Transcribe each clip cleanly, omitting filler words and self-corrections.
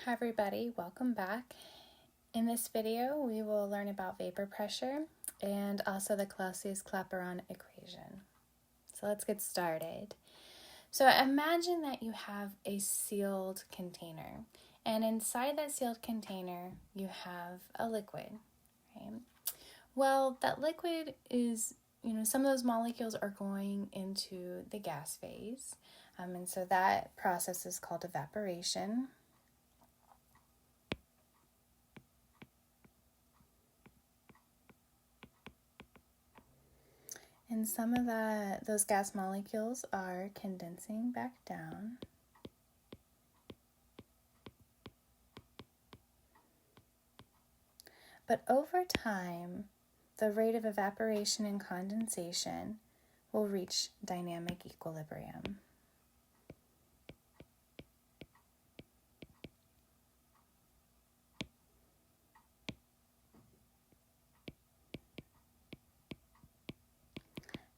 Hi everybody, welcome back. In this video, we will learn about vapor pressure and also the Clausius-Clapeyron equation. So let's get started. So imagine that you have a sealed container, and inside that sealed container, you have a liquid, right? Well, that liquid is, some of those molecules are going into the gas phase, and so that process is called evaporation. And some of those gas molecules are condensing back down. But over time, the rate of evaporation and condensation will reach dynamic equilibrium.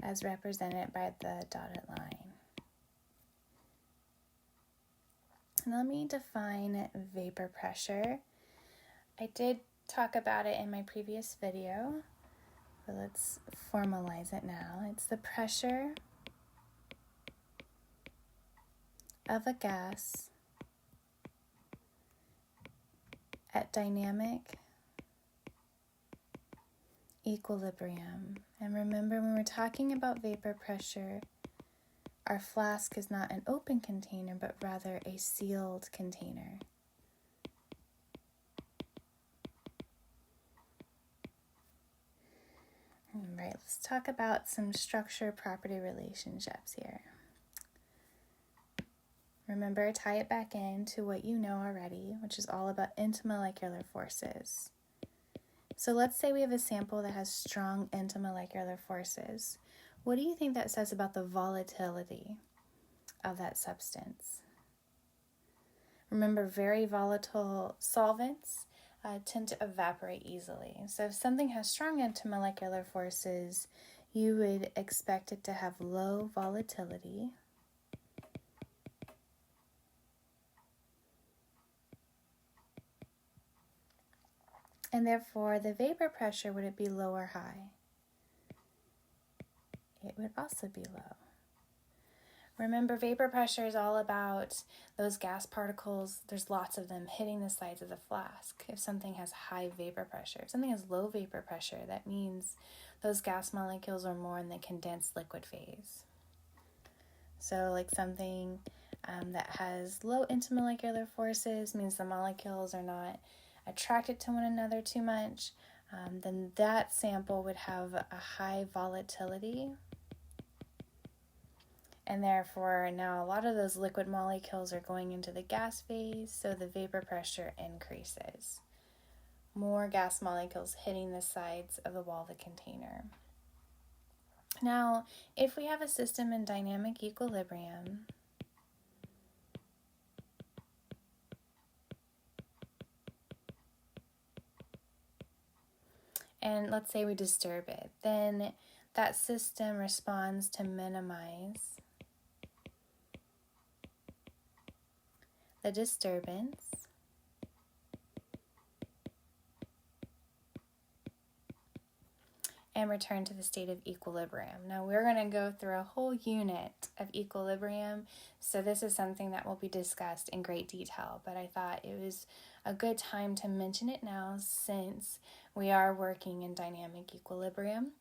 As represented by the dotted line. And let me define vapor pressure. I did talk about it in my previous video, but let's formalize it now. It's the pressure of a gas at dynamic equilibrium. And remember, when we're talking about vapor pressure, our flask is not an open container, but rather a sealed container. All right, let's talk about some structure-property relationships here. Remember, tie it back into what you know already, which is all about intermolecular forces. So let's say we have a sample that has strong intermolecular forces. What do you think that says about the volatility of that substance? Remember, very volatile solvents tend to evaporate easily. So if something has strong intermolecular forces, you would expect it to have low volatility. And therefore, the vapor pressure, would it be low or high? It would also be low. Remember, vapor pressure is all about those gas particles. There's lots of them hitting the sides of the flask. If something has high vapor pressure, if something has low vapor pressure, that means those gas molecules are more in the condensed liquid phase. So like something that has low intermolecular forces means the molecules are not attracted to one another too much, then that sample would have a high volatility. And therefore, now a lot of those liquid molecules are going into the gas phase, so the vapor pressure increases. More gas molecules hitting the sides of the wall of the container. Now, if we have a system in dynamic equilibrium, and let's say we disturb it, then that system responds to minimize the disturbance and return to the state of equilibrium. Now we're going to go through a whole unit of equilibrium, so this is something that will be discussed in great detail, but I thought it was a good time to mention it now since we are working in dynamic equilibrium.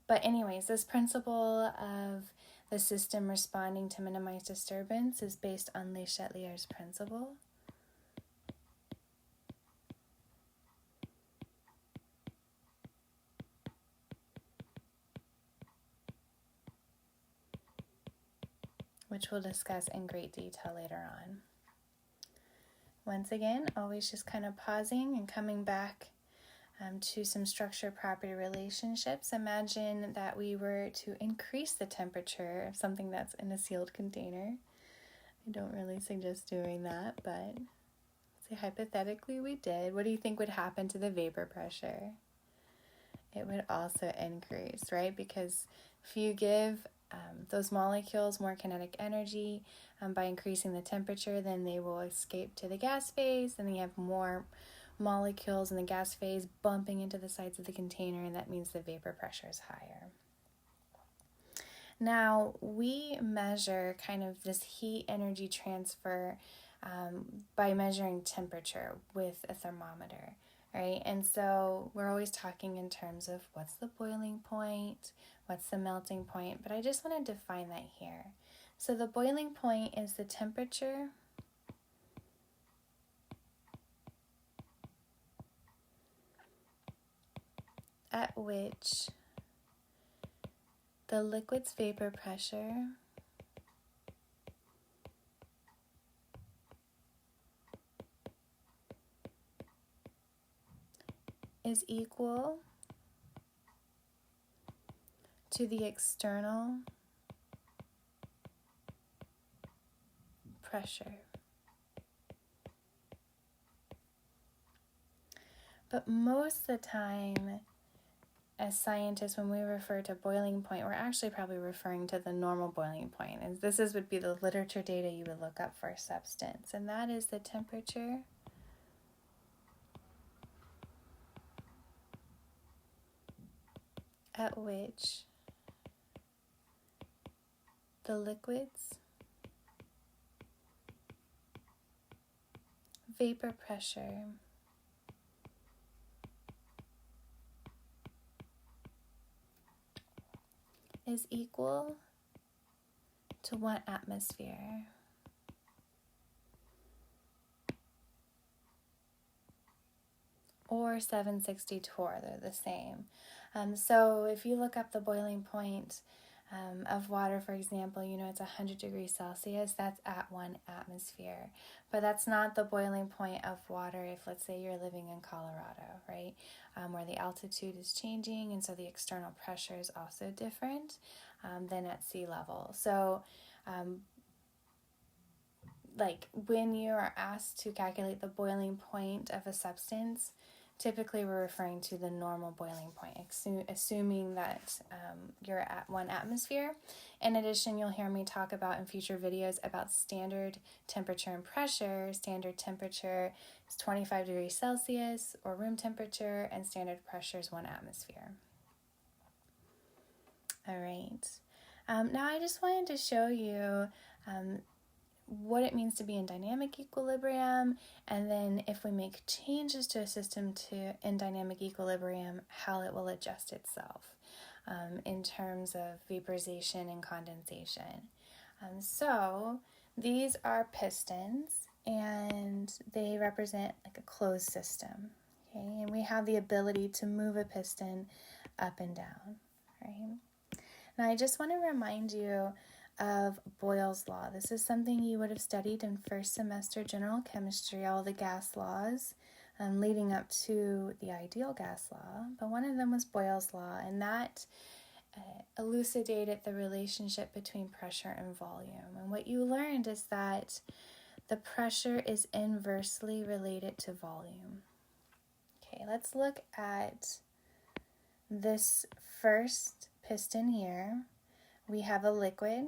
But anyways, this principle of the system responding to minimize disturbance is based on Le Chatelier's principle. Which we'll discuss in great detail later on. Once again, always just kind of pausing and coming back to some structure-property relationships. Imagine that we were to increase the temperature of something that's in a sealed container. I don't really suggest doing that, but say hypothetically we did. What do you think would happen to the vapor pressure? It would also increase, right? Because if you give those molecules more kinetic energy by increasing the temperature, then they will escape to the gas phase, and you have more molecules in the gas phase bumping into the sides of the container, and that means the vapor pressure is higher. Now, we measure kind of this heat energy transfer by measuring temperature with a thermometer, right? And so we're always talking in terms of what's the boiling point, what's the melting point, but I just want to define that here. So the boiling point is the temperature at which the liquid's vapor pressure is equal to the external pressure. But most of the time, as scientists, when we refer to boiling point, we're actually probably referring to the normal boiling point. And this would be the literature data you would look up for a substance. And that is the temperature at which the liquid's vapor pressure is equal to 1 atmosphere. Or 760 torr, they're the same. So if you look up the boiling point of water, for example, it's 100 degrees Celsius, that's at 1 atmosphere. But that's not the boiling point of water if, let's say, you're living in Colorado, right? Where the altitude is changing, and so the external pressure is also different than at sea level. So, when you are asked to calculate the boiling point of a substance, typically we're referring to the normal boiling point, assuming that you're at 1 atmosphere. In addition, you'll hear me talk about in future videos about standard temperature and pressure. Standard temperature is 25 degrees Celsius or room temperature, and standard pressure is 1 atmosphere. All right. Now I just wanted to show you what it means to be in dynamic equilibrium, and then if we make changes to a system in dynamic equilibrium, how it will adjust itself in terms of vaporization and condensation. So these are pistons, and they represent like a closed system, okay? And we have the ability to move a piston up and down, right? Now I just want to remind you of Boyle's law. This is something you would have studied in first semester general chemistry, all the gas laws leading up to the ideal gas law. But one of them was Boyle's law, and that elucidated the relationship between pressure and volume. And what you learned is that the pressure is inversely related to volume. Okay, let's look at this first piston here. We have a liquid,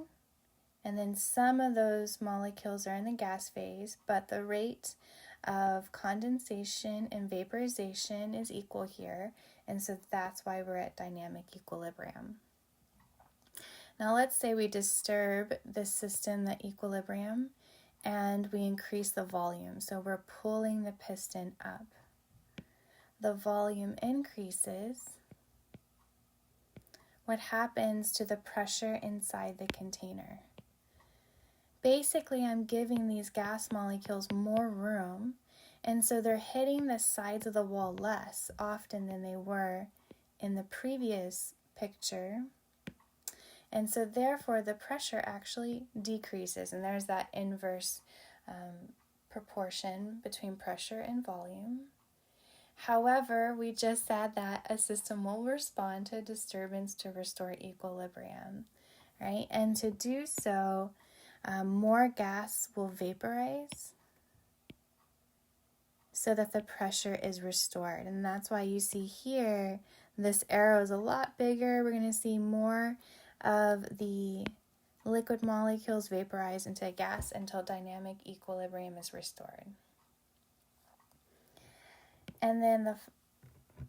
and then some of those molecules are in the gas phase, but the rate of condensation and vaporization is equal here, and so that's why we're at dynamic equilibrium. Now let's say we disturb this system, the equilibrium, and we increase the volume, so we're pulling the piston up. The volume increases. What happens to the pressure inside the container? Basically, I'm giving these gas molecules more room, and so they're hitting the sides of the wall less often than they were in the previous picture. And so therefore, the pressure actually decreases, and there's that inverse proportion between pressure and volume. However, we just said that a system will respond to disturbance to restore equilibrium, right? And to do so, more gas will vaporize so that the pressure is restored. And that's why you see here, this arrow is a lot bigger. We're going to see more of the liquid molecules vaporize into a gas until dynamic equilibrium is restored. And then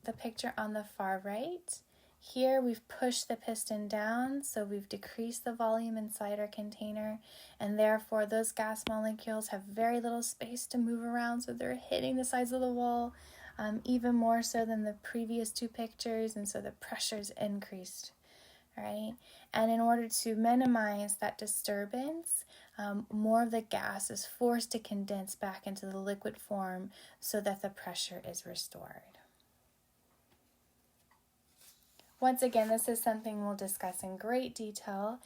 the picture on the far right, here we've pushed the piston down, so we've decreased the volume inside our container, and therefore those gas molecules have very little space to move around, so they're hitting the sides of the wall, even more so than the previous two pictures, and so the pressure's increased, right? And in order to minimize that disturbance, more of the gas is forced to condense back into the liquid form so that the pressure is restored. Once again, this is something we'll discuss in great detail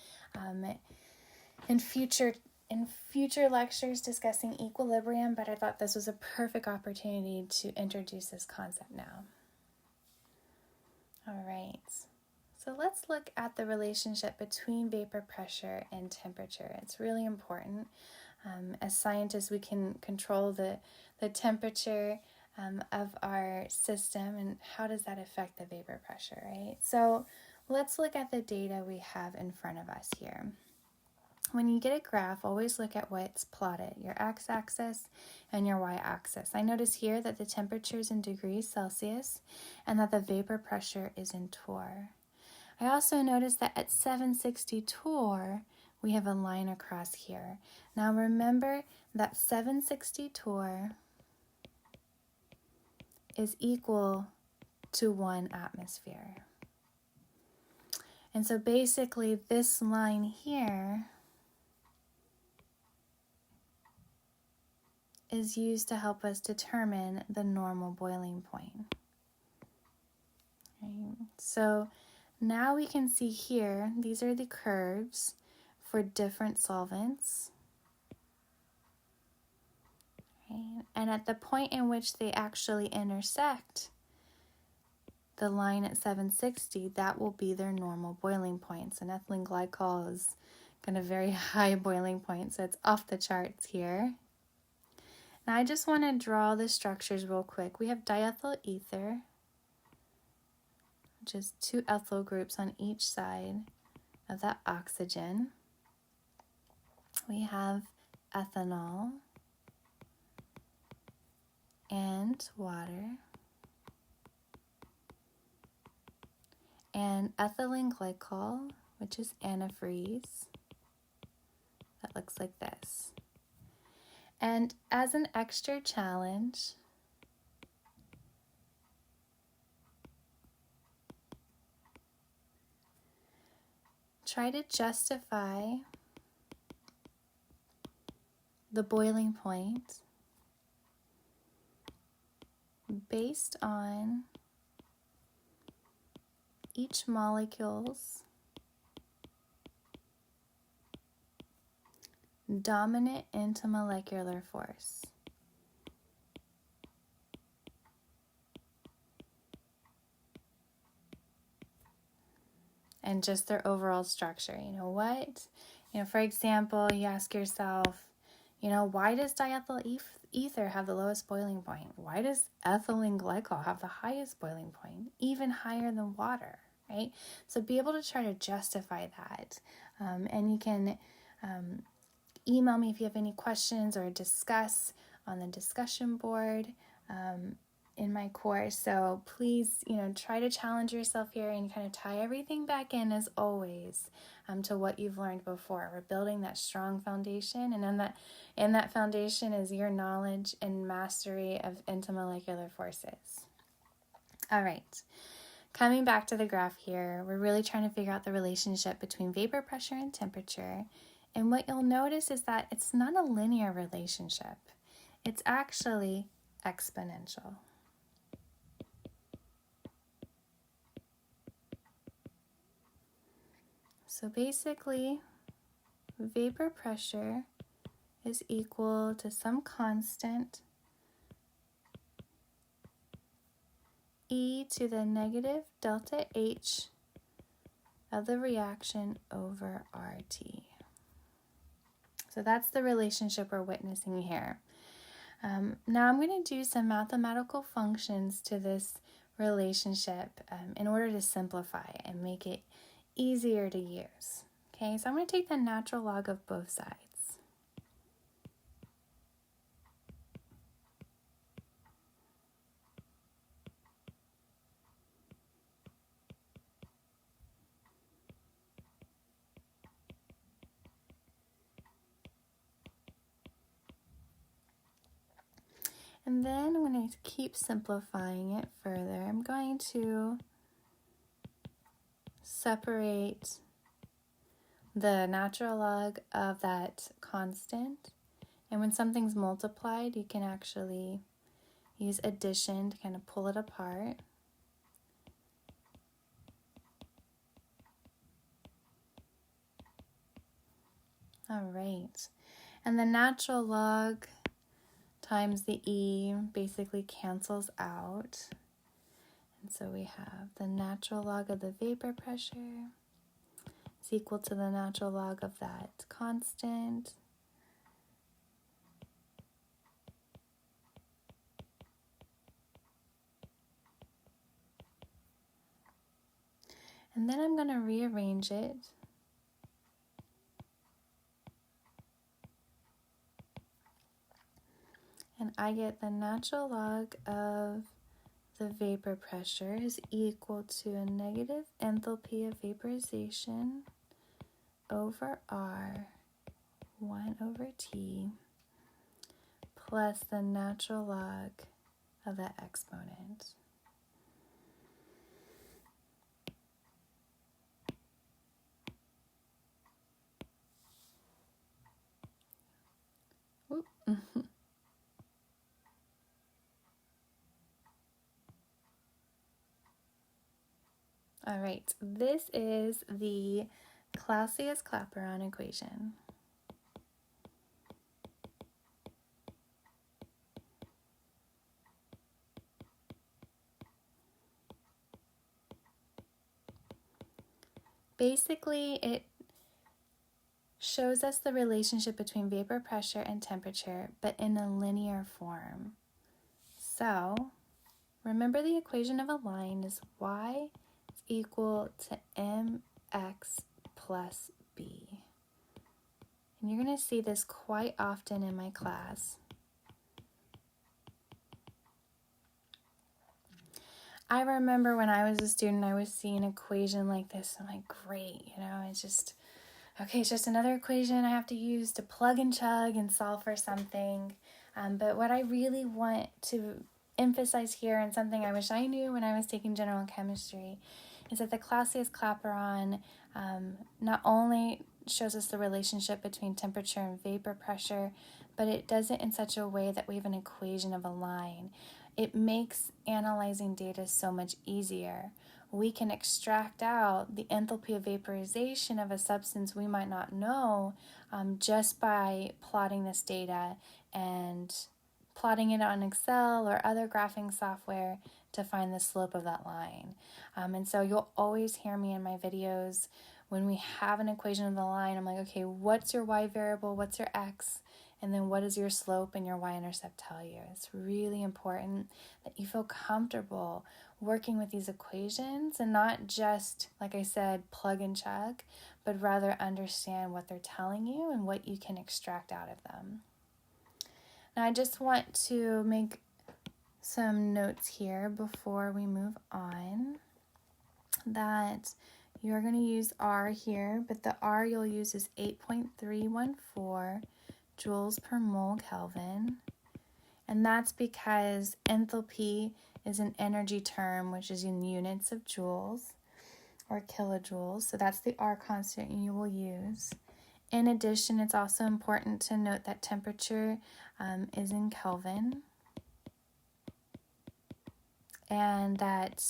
in future lectures discussing equilibrium, but I thought this was a perfect opportunity to introduce this concept now. All right, so let's look at the relationship between vapor pressure and temperature. It's really important. As scientists, we can control the temperature of our system, and how does that affect the vapor pressure, right? So let's look at the data we have in front of us here. When you get a graph, always look at what's plotted, your x-axis and your y-axis. I notice here that the temperature is in degrees Celsius and that the vapor pressure is in torr. I also notice that at 760 torr, we have a line across here. Now remember that 760 torr is equal to 1 atmosphere. And so basically this line here is used to help us determine the normal boiling point. Right? So now we can see here, these are the curves for different solvents. Right? And at the point in which they actually intersect the line at 760, that will be their normal boiling point. So ethylene glycol is got a very high boiling point, so it's off the charts here. Now I just want to draw the structures real quick. We have diethyl ether, which is 2 ethyl groups on each side of that oxygen. We have ethanol and water, and ethylene glycol, which is antifreeze. That looks like this. And as an extra challenge, try to justify the boiling point based on each molecule's dominant intermolecular force. And just their overall structure. You know what? For example, you ask yourself, why does diethyl ether have the lowest boiling point? Why does ethylene glycol have the highest boiling point, even higher than water, right? So be able to try to justify that. And you can email me if you have any questions or discuss on the discussion board in my course. So please, try to challenge yourself here and kind of tie everything back in as always to what you've learned before. We're building that strong foundation, and in that foundation is your knowledge and mastery of intermolecular forces. All right. Coming back to the graph here, we're really trying to figure out the relationship between vapor pressure and temperature. And what you'll notice is that it's not a linear relationship. It's actually exponential. So basically, vapor pressure is equal to some constant e to the negative delta H of the reaction over RT. So that's the relationship we're witnessing here. Now I'm going to do some mathematical functions to this relationship in order to simplify and make it easier to use. Okay, so I'm going to take the natural log of both sides. And then I'm going to keep simplifying it further. I'm going to separate the natural log of that constant. And when something's multiplied, you can actually use addition to kind of pull it apart. All right. And the natural log times the e basically cancels out. And so we have the natural log of the vapor pressure is equal to the natural log of that constant. And then I'm going to rearrange it. And I get the natural log of the vapor pressure is equal to a negative enthalpy of vaporization over R, 1 over T, plus the natural log of that exponent. All right, this is the Clausius-Clapeyron equation. Basically, it shows us the relationship between vapor pressure and temperature, but in a linear form. So, remember the equation of a line is y is equal to mx plus b. And you're going to see this quite often in my class. I remember when I was a student, I was seeing an equation like this. I'm like, great, it's just, okay, it's just another equation I have to use to plug and chug and solve for something. But what I really want to emphasize here, and something I wish I knew when I was taking general chemistry, is that the Clausius-Clapeyron not only shows us the relationship between temperature and vapor pressure, but it does it in such a way that we have an equation of a line. It makes analyzing data so much easier. We can extract out the enthalpy of vaporization of a substance we might not know just by plotting this data and plotting it on Excel or other graphing software to find the slope of that line. And so you'll always hear me in my videos when we have an equation of the line, I'm like, okay, what's your y variable, what's your x, and then what does your slope and your y-intercept tell you? It's really important that you feel comfortable working with these equations and not just, like I said, plug and chug, but rather understand what they're telling you and what you can extract out of them. Now, I just want to make some notes here before we move on that you're going to use R here, but the R you'll use is 8.314 joules per mole Kelvin. And that's because enthalpy is an energy term, which is in units of joules or kilojoules. So that's the R constant you will use. In addition, it's also important to note that temperature is in Kelvin. And that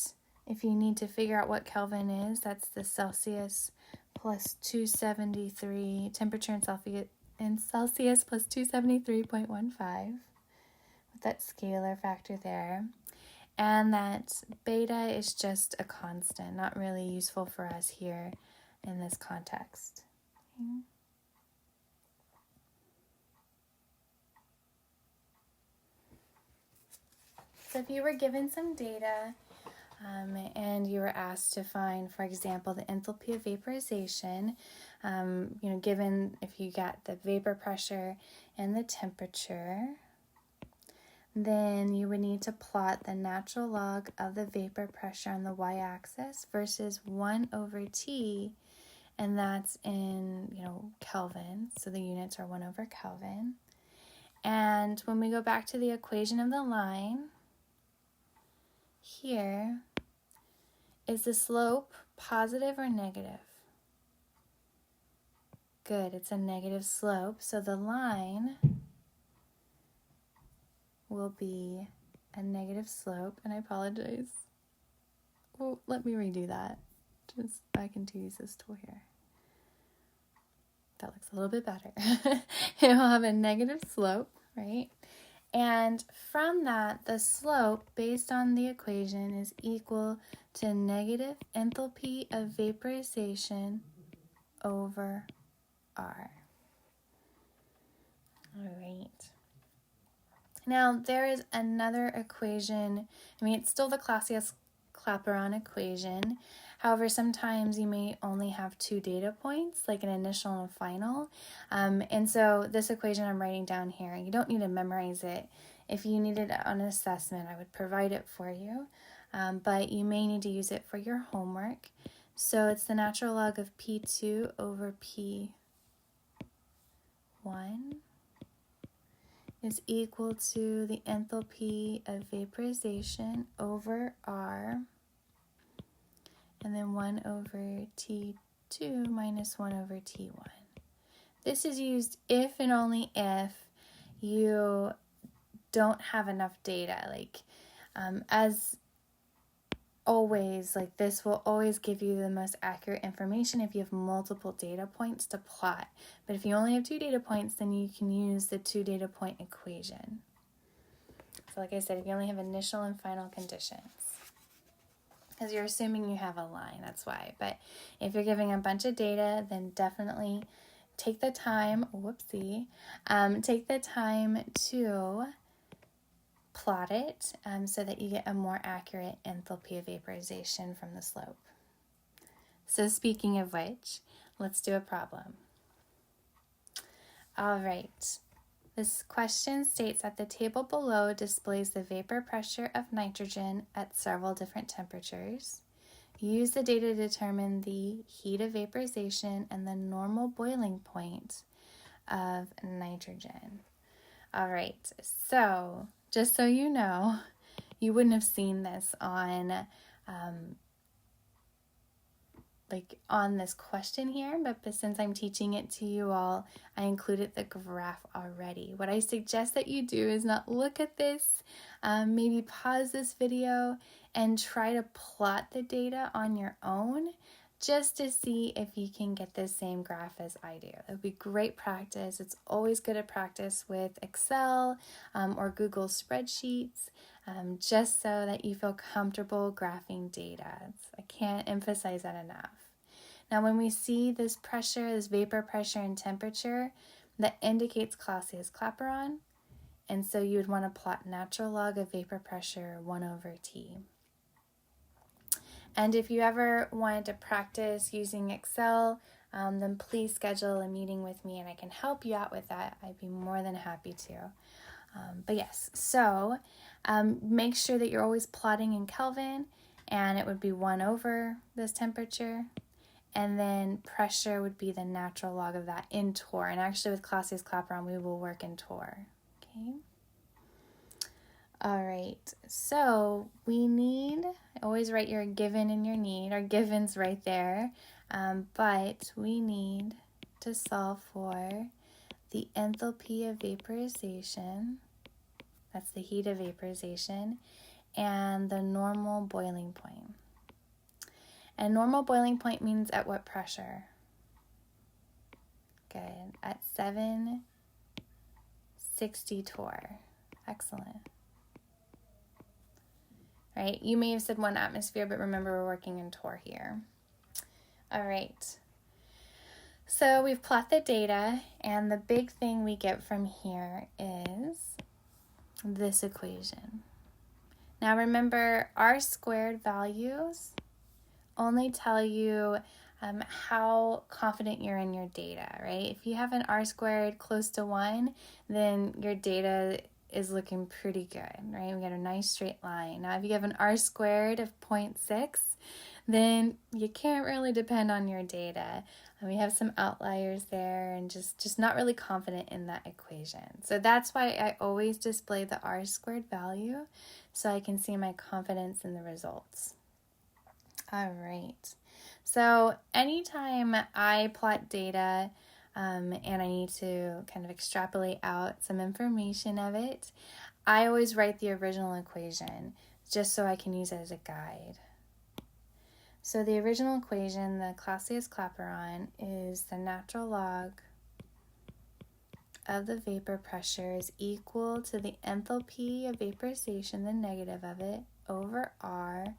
if you need to figure out what Kelvin is, that's the Celsius plus 273, temperature in Celsius plus 273.15, with that scalar factor there. And that beta is just a constant, not really useful for us here in this context. Okay. So if you were given some data And you were asked to find, for example, the enthalpy of vaporization, given if you got the vapor pressure and the temperature, then you would need to plot the natural log of the vapor pressure on the y-axis versus 1 over T, and that's in, Kelvin, so the units are 1 over Kelvin. And when we go back to the equation of the line, here, is the slope positive or negative? Good, it's a negative slope, so the line will be a negative slope, and I apologize. Oh, let me redo that. Just I can use this tool here. That looks a little bit better. It will have a negative slope, right? And from that, the slope based on the equation is equal to negative enthalpy of vaporization over R. All right. Now, there is another equation. It's still the Clausius-Clapeyron equation. However, sometimes you may only have 2 data points, like an initial and a final. And so this equation I'm writing down here, you don't need to memorize it. If you needed it on an assessment, I would provide it for you. But you may need to use it for your homework. So it's the natural log of P2 over P1 is equal to the enthalpy of vaporization over R, and then 1 over T2 minus 1 over T1. This is used if and only if you don't have enough data. As always, this will always give you the most accurate information if you have multiple data points to plot. But if you only have 2 data points, then you can use the 2 data point equation. So like I said, if you only have initial and final conditions, because you're assuming you have a line, that's why. But if you're giving a bunch of data, then definitely take the time, take the time to plot it so that you get a more accurate enthalpy of vaporization from the slope. So speaking of which, let's do a problem. All right. This question states that the table below displays the vapor pressure of nitrogen at several different temperatures. Use the data to determine the heat of vaporization and the normal boiling point of nitrogen. All right, so just so you know, you wouldn't have seen this on this question here, but since I'm teaching it to you all, I included the graph already. What I suggest that you do is not look at this, maybe pause this video and try to plot the data on your own just to see if you can get the same graph as I do. It would be great practice. It's always good to practice with Excel or Google spreadsheets, just so that you feel comfortable graphing data. I can't emphasize that enough. Now, when we see this pressure, this vapor pressure and temperature, that indicates Clausius-Clapeyron, and so you would want to plot natural log of vapor pressure 1 over T. And if you ever wanted to practice using Excel, then please schedule a meeting with me and I can help you out with that. I'd be more than happy to. But yes, so make sure that you're always plotting in Kelvin, and it would be 1 over this temperature. And then pressure would be the natural log of that in torr. And actually with Clausius-Clapeyron, we will work in torr. Okay. All right, so we need, always write your given and your need. Our given's right there, but we need to solve for the enthalpy of vaporization, that's the heat of vaporization, and the normal boiling point. And normal boiling point means at what pressure? Good, at 760 torr. Excellent. Right, you may have said 1 atmosphere, but remember we're working in torr here. All right, so we've plotted the data, and the big thing we get from here is this equation. Now remember, R² values only tell you how confident you're in your data, right? If you have an R² close to 1, then your data is looking pretty good, right? We got a nice straight line. Now, if you have an R² of 0.6, then you can't really depend on your data. We have some outliers there and just not really confident in that equation. So that's why I always display the R² value so I can see my confidence in the results. All right. So anytime I plot data and I need to kind of extrapolate out some information of it, I always write the original equation just so I can use it as a guide. So the original equation, the Clausius-Clapeyron, is the natural log of the vapor pressure is equal to the enthalpy of vaporization, the negative of it, over R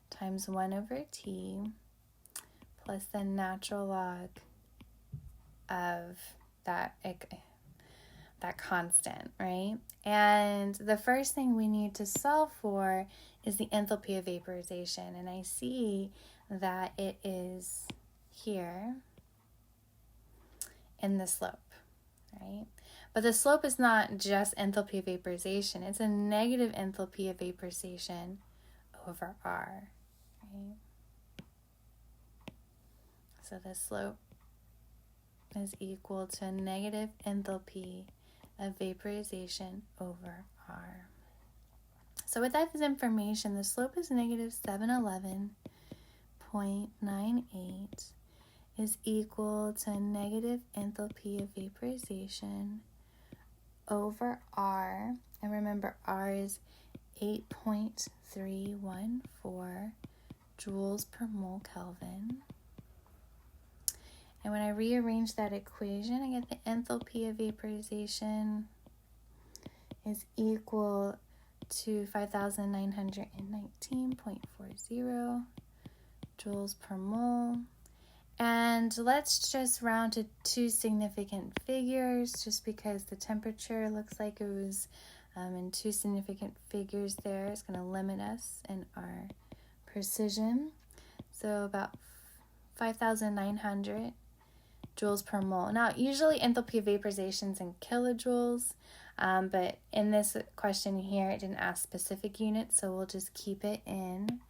times 1 over T plus the natural log of that constant, right? And the first thing we need to solve for is the enthalpy of vaporization. And I see that it is here in the slope, right? But the slope is not just enthalpy of vaporization. It's a negative enthalpy of vaporization over R, right? So the slope is equal to a negative enthalpy of vaporization over R. So with that as information, the slope is negative 711.98 is equal to a negative enthalpy of vaporization over R. And remember, R is 8.314 joules per mole Kelvin. And when I rearrange that equation, I get the enthalpy of vaporization is equal to 5,919.40 joules per mole. And let's just round to 2 significant figures, just because the temperature looks like it was in 2 significant figures there. It's going to limit us in our precision. So about 5,900 joules per mole. Now, usually enthalpy of vaporization is in kilojoules, but in this question here, it didn't ask specific units, so we'll just keep it in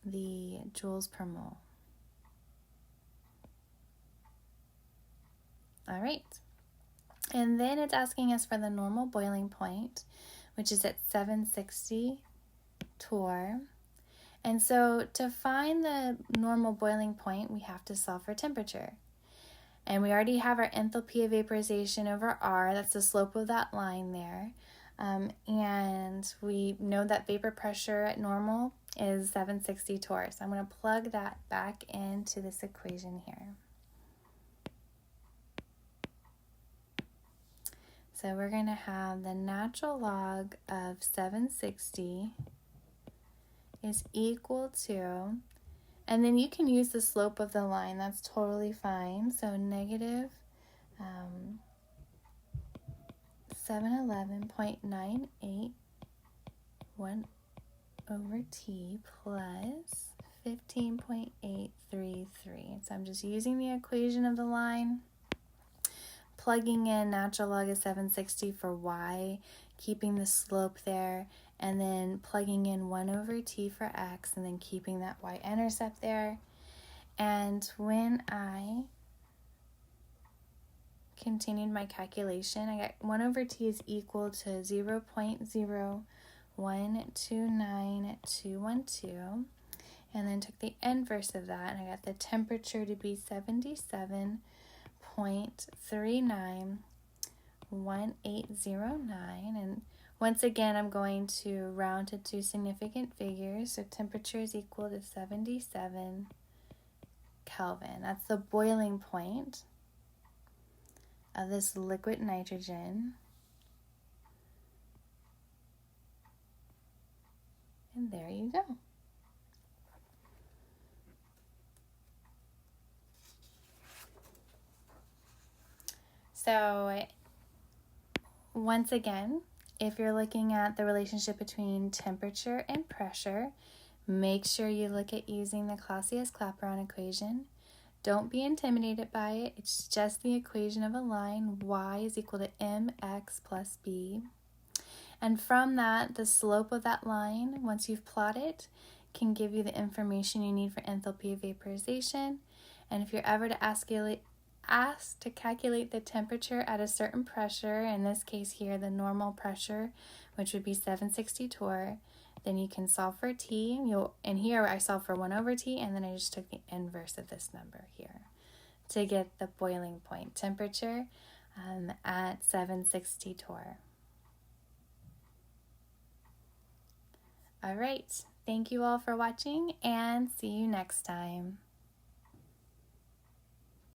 the joules per mole. All right. And then it's asking us for the normal boiling point, which is at 760 torr. And so to find the normal boiling point, we have to solve for temperature. And we already have our enthalpy of vaporization over R. That's the slope of that line there. And we know that vapor pressure at normal is 760 torr. So I'm going to plug that back into this equation here. So we're going to have the natural log of 760 is equal to, and then you can use the slope of the line, that's totally fine. So negative 711.98 1 over T plus 15.833. So I'm just using the equation of the line, plugging in natural log of 760 for y, keeping the slope there, and then plugging in 1 over T for x, and then keeping that y-intercept there. And when I continued my calculation, I got 1 over T is equal to 0.0129212, and then took the inverse of that, and I got the temperature to be 77.391809, and once again, I'm going to round to 2 significant figures. So temperature is equal to 77 Kelvin. That's the boiling point of this liquid nitrogen. And there you go. So once again, if you're looking at the relationship between temperature and pressure, make sure you look at using the Clausius-Clapeyron equation. Don't be intimidated by it. It's just the equation of a line. Y is equal to mx plus b. And from that, the slope of that line, once you've plotted it, can give you the information you need for enthalpy of vaporization. And if you're ever asked to calculate the temperature at a certain pressure, in this case here, the normal pressure, which would be 760 torr, then you can solve for T. And here I solved for 1 over T, and then I just took the inverse of this number here to get the boiling point temperature at 760 torr. All right, thank you all for watching, and see you next time.